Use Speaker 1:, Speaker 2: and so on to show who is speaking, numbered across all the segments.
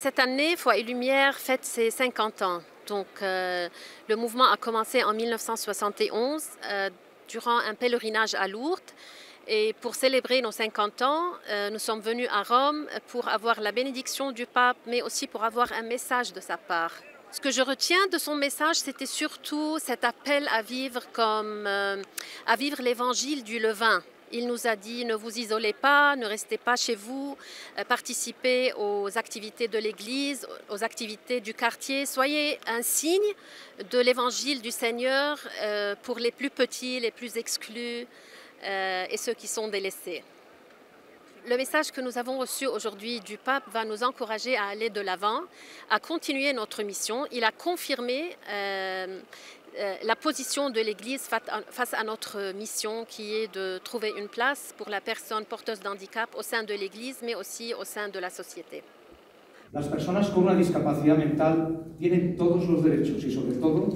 Speaker 1: Cette année, Foi et Lumière fête ses 50 ans. Donc, le mouvement a commencé en 1971 durant un pèlerinage à Lourdes. Et pour célébrer nos 50 ans, nous sommes venus à Rome pour avoir la bénédiction du pape, mais aussi pour avoir un message de sa part. Ce que je retiens de son message, c'était surtout cet appel à vivre à vivre l'évangile du levain. Il nous a dit: ne vous isolez pas, ne restez pas chez vous, participez aux activités de l'Église, aux activités du quartier. Soyez un signe de l'évangile du Seigneur pour les plus petits, les plus exclus et ceux qui sont délaissés. Le message que nous avons reçu aujourd'hui du pape va nous encourager à aller de l'avant, à continuer notre mission. Il a confirmé la position de l'Église face à notre mission, qui est de trouver une place pour la personne porteuse d'handicap au sein de l'Église, mais aussi au sein de la société.
Speaker 2: Las personas con una discapacidad mental tienen todos los derechos y, sobre todo,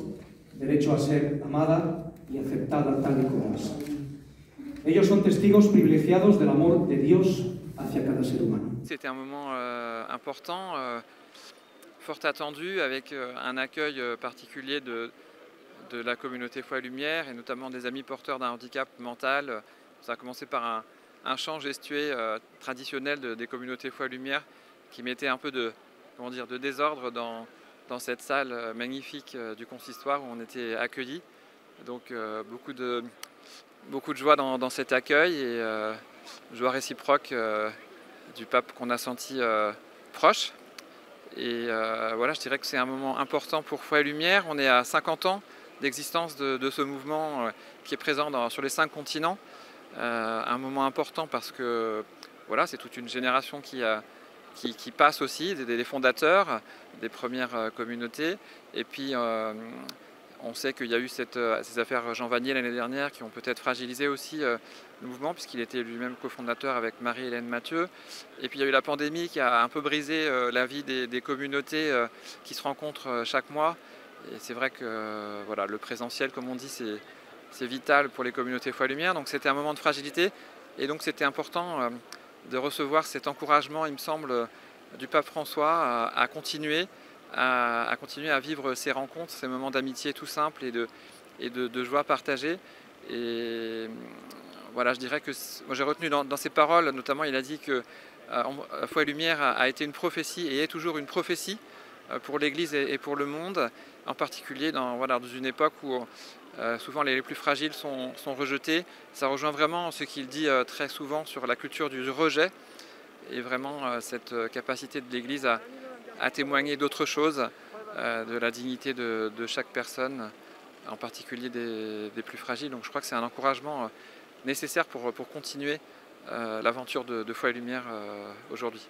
Speaker 2: derecho a ser amada y aceptada tal y como es. Ellos son testigos privilegiados del amor de Dios hacia cada ser humano.
Speaker 3: C'était un moment important, fort attendu, avec un accueil particulier de la communauté Foi et Lumière, et notamment des amis porteurs d'un handicap mental. Ça a commencé par un chant gestué traditionnel des communautés Foi et Lumière, qui mettait un peu de désordre dans cette salle magnifique du consistoire où on était accueillis. Donc beaucoup de joie dans cet accueil et joie réciproque du pape qu'on a senti proche. Et voilà, je dirais que c'est un moment important pour Foi et Lumière. On est à 50 ans d'existence de ce mouvement qui est présent sur les 5 continents. Un moment important parce que voilà, c'est toute une génération qui passe aussi, des fondateurs, des premières communautés. Et puis on sait qu'il y a eu ces affaires Jean Vanier l'année dernière qui ont peut-être fragilisé aussi le mouvement, puisqu'il était lui-même cofondateur avec Marie-Hélène Mathieu. Et puis il y a eu la pandémie qui a un peu brisé la vie des communautés qui se rencontrent chaque mois. Et c'est vrai que voilà, le présentiel, comme on dit, c'est vital pour les communautés Foi et Lumière. Donc c'était un moment de fragilité. Et donc c'était important de recevoir cet encouragement, il me semble, du pape François à continuer à vivre ces rencontres, ces moments d'amitié tout simples et de joie partagée. Et voilà, je dirais que moi j'ai retenu dans ses paroles, notamment il a dit que Foi et Lumière a été une prophétie et est toujours une prophétie pour l'Église et pour le monde, en particulier dans une époque où souvent les plus fragiles sont rejetés. Ça rejoint vraiment ce qu'il dit très souvent sur la culture du rejet et vraiment cette capacité de l'Église à témoigner d'autre chose, de la dignité de chaque personne, en particulier des plus fragiles. Donc je crois que c'est un encouragement nécessaire pour continuer l'aventure de Foi et Lumière aujourd'hui.